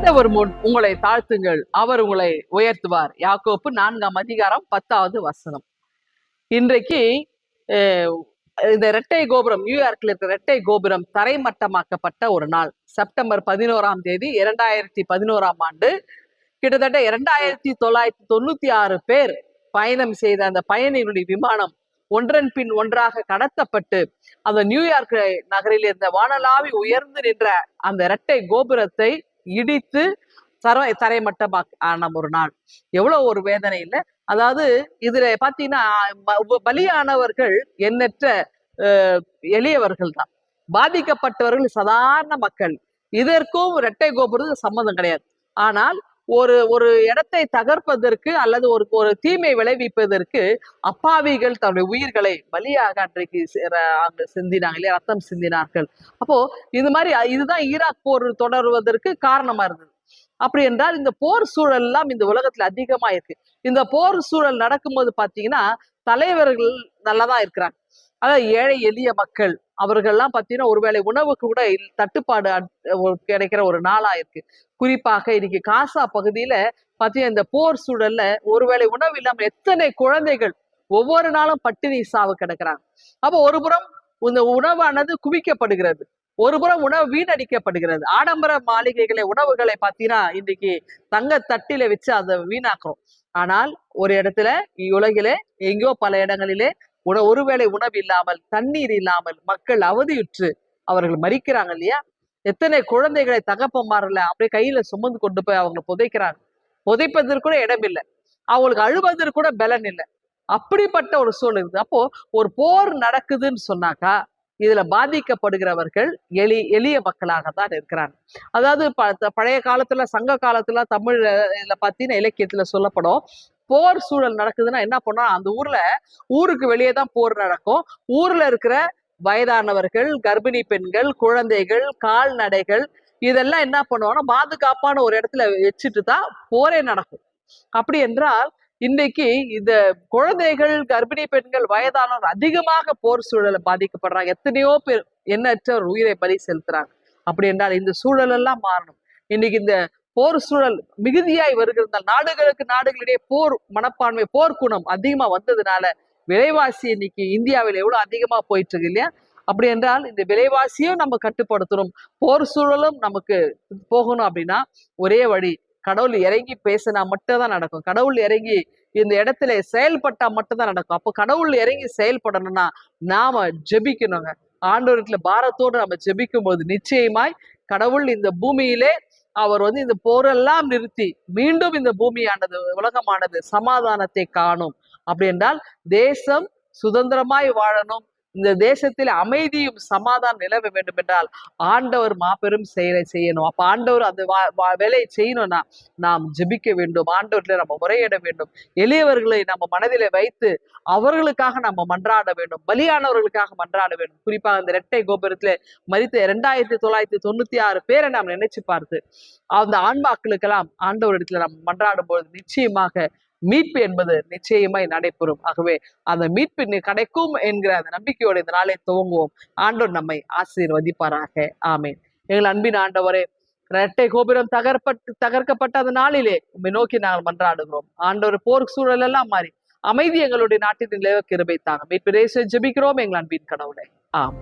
ஆண்டவர் முன் உங்களை தாழ்த்துங்கள், அவர் உங்களை உயர்த்துவார். யாக்கோப்பு 4:10. இன்றைக்கு இந்த இரட்டை கோபுரம், நியூயார்க்ல இருக்கிற இரட்டை கோபுரம் தரைமட்டமாக்கப்பட்ட ஒரு நாள். செப்டம்பர் 11 2011 கிட்டத்தட்ட 2996 பேர் பயணம் செய்த அந்த பயணிகளுடைய விமானம் ஒன்றன் பின் ஒன்றாக கடத்தப்பட்டு அந்த நியூயார்க் நகரில் இருந்த வானளாவி உயர்ந்து நின்ற அந்த இரட்டை கோபுரத்தை இடித்து தரைமட்டமான ஒரு நாள். எவ்வளவு ஒரு வேதனை இல்லை? அதாவது இதுல பாத்தீங்கன்னா பலியானவர்கள் எண்ணற்ற எளியவர்கள் தான், பாதிக்கப்பட்டவர்கள் சாதாரண மக்கள். இதற்கும் இரட்டை கோபுரத்துக்கு சம்மந்தம் கிடையாது. ஆனால் ஒரு இடத்தை தகர்ப்பதற்கு அல்லது ஒரு தீமை விளைவிப்பதற்கு அப்பாவிகள் தன்னுடைய உயிர்களை பலியாக அன்றைக்கு சிந்தினாங்க இல்லையா, ரத்தம் சிந்தினார்கள். அப்போ இது மாதிரி இதுதான் ஈராக் போர் தொடர்வதற்கு காரணமா இருந்தது. அப்படி என்றால் இந்த போர் சூழல் எல்லாம் இந்த உலகத்துல அதிகமா இருக்கு. இந்த போர் சூழல் நடக்கும்போது பாத்தீங்கன்னா தலைவர்கள் நல்லதான் இருக்கிறாங்க. அதாவது ஏழை எளிய மக்கள் அவர்கள்லாம் பார்த்தீங்கன்னா ஒருவேளை உணவுக்கு கூட தட்டுப்பாடு கிடைக்கிற ஒரு நாளா இருக்கு. குறிப்பாக இன்னைக்கு காசா பகுதியில பார்த்தீங்கன்னா இந்த போர் சூழல்ல ஒருவேளை உணவு இல்லாமல் எத்தனை குழந்தைகள் ஒவ்வொரு நாளும் பட்டினி சாவு கிடக்குறாங்க. அப்போ ஒரு புறம் இந்த உணவானது குவிக்கப்படுகிறது, ஒரு புறம் உணவு வீணடிக்கப்படுகிறது. ஆடம்பர மாளிகைகளை உணவுகளை பார்த்தீங்கன்னா இன்னைக்கு தங்க தட்டில வச்சு அதை வீணாக்குறோம். ஆனால் ஒரு இடத்துல உலகிலே எங்கேயோ பல இடங்களிலே ஒருவேளை உணவு இல்லாமல், தண்ணீர் இல்லாமல் மக்கள் அவதியுற்று அவர்கள் மறிக்கிறாங்க இல்லையா? எத்தனை குழந்தைகளை தகப்பமாறல அப்படியே கையில சுமந்து கொண்டு போய் அவங்க புதைக்கிறாங்க. புதைப்பதற்கு கூட இடம் இல்லை, அவங்களுக்கு அழுவதற்கு கூட பலன் இல்லை. அப்படிப்பட்ட ஒரு சூழல் இருக்குது. அப்போ ஒரு போர் நடக்குதுன்னு சொன்னாக்கா இதுல பாதிக்கப்படுகிறவர்கள் எளிய மக்களாக தான் இருக்கிறாங்க. அதாவது பழைய காலத்துல சங்க காலத்துல தமிழ்ல பார்த்தீங்கன்னா இலக்கியத்துல சொல்லப்படும், போர் சூழல் நடக்குதுன்னா என்ன பண்ணா அந்த ஊருக்கு வெளியே தான் போர் நடக்கும். ஊர்ல இருக்கிற வயதானவர்கள், கர்ப்பிணி பெண்கள், குழந்தைகள், கால்நடைகள் இதெல்லாம் என்ன பண்ணுவாங்கன்னா பாதுகாப்பான ஒரு இடத்துல வச்சுட்டு தான் போரே நடக்கும். அப்படி என்றால் இன்னைக்கு இந்த குழந்தைகள், கர்ப்பிணி பெண்கள், வயதானவர்கள் அதிகமாக போர் சூழலை பாதிக்கப்படுறாங்க. எத்தனையோ பேர் எண்ணற்ற ஒரு உயிரை பலி செலுத்துறாங்க. அப்படி என்றால் இந்த சூழல் எல்லாம் மாறணும். இன்னைக்கு இந்த போர் சூழல் மிகுதியாய் வருகிறதால் நாடுகளிடையே போர் மனப்பான்மை, போர்க்குணம் அதிகமா வந்ததுனால விலைவாசி இன்னைக்கு இந்தியாவில் எவ்வளவு அதிகமா போயிட்டு இருக்கு இல்லையா? அப்படி என்றால் இந்த விலைவாசியும் நம்ம கட்டுப்படுத்தணும், போர் சூழலும் நமக்கு போகணும். அப்படின்னா ஒரே வழி, கடவுள் இறங்கி பேசினா மட்டும் தான் நடக்கும். கடவுள் இறங்கி இந்த இடத்துல செயல்பட்டா மட்டும்தான் நடக்கும். அப்போ கடவுள் இறங்கி செயல்படணும்னா நாம ஜெபிக்கணுங்க. ஆண்டவரத்துல பாரத்தோடு நம்ம ஜெபிக்கும் போது நிச்சயமாய் கடவுள் இந்த பூமியிலே அவர் இந்த போரெல்லாம் நிறுத்தி மீண்டும் இந்த பூமியானது, உலகமானது சமாதானத்தை காணும். அப்படி என்றால் தேசம் சுதந்திரமாய் வாழணும், இந்த தேசத்தில் அமைதியும் சமாதானம் நிலவ வேண்டும் என்றால் ஆண்டவர் மாபெரும் செயலை செய்யணும். அப்ப ஆண்டவர் அந்த வேலையை செய்யணும்னா நாம் ஜெபிக்க வேண்டும், ஆண்டவர்களை நம்ம முறையிட வேண்டும், எளியவர்களை நம்ம மனதிலே வைத்து அவர்களுக்காக நம்ம மன்றாட வேண்டும், பலியானவர்களுக்காக மன்றாட வேண்டும். குறிப்பாக அந்த இரட்டை கோபுரத்துல மரித்த 2996 பேரை நாம் நினைச்சு பார்த்து அந்த ஆன்மாக்களுக்கெல்லாம் ஆண்டவரிடத்துல நம்ம மன்றாடும் பொழுது நிச்சயமாக மீட்பு என்பது நிச்சயமாய் நடைபெறும். ஆகவே அந்த மீட்பு கிடைக்கும் என்கிற அந்த நம்பிக்கையோட இந்த நாளை துவங்குவோம். ஆண்டவர் நம்மை ஆசீர்வதிப்பாராக. ஆமேன். எங்கள் அன்பின் ஆண்டவரே, இரட்டை கோபுரம் தகர்க்கப்பட்ட அந்த நாளிலே உண்மை நோக்கி நாங்கள் மன்றாடுகிறோம். ஆண்டவர் போர் சூழல் எல்லாம் மாறி அமைதி எங்களுடைய நாட்டின் நிலவ கிருபை தாங்க. மீட்பு ஜெபிக்கிறோம் எங்கள் அன்பின் கடவுளே. ஆம்.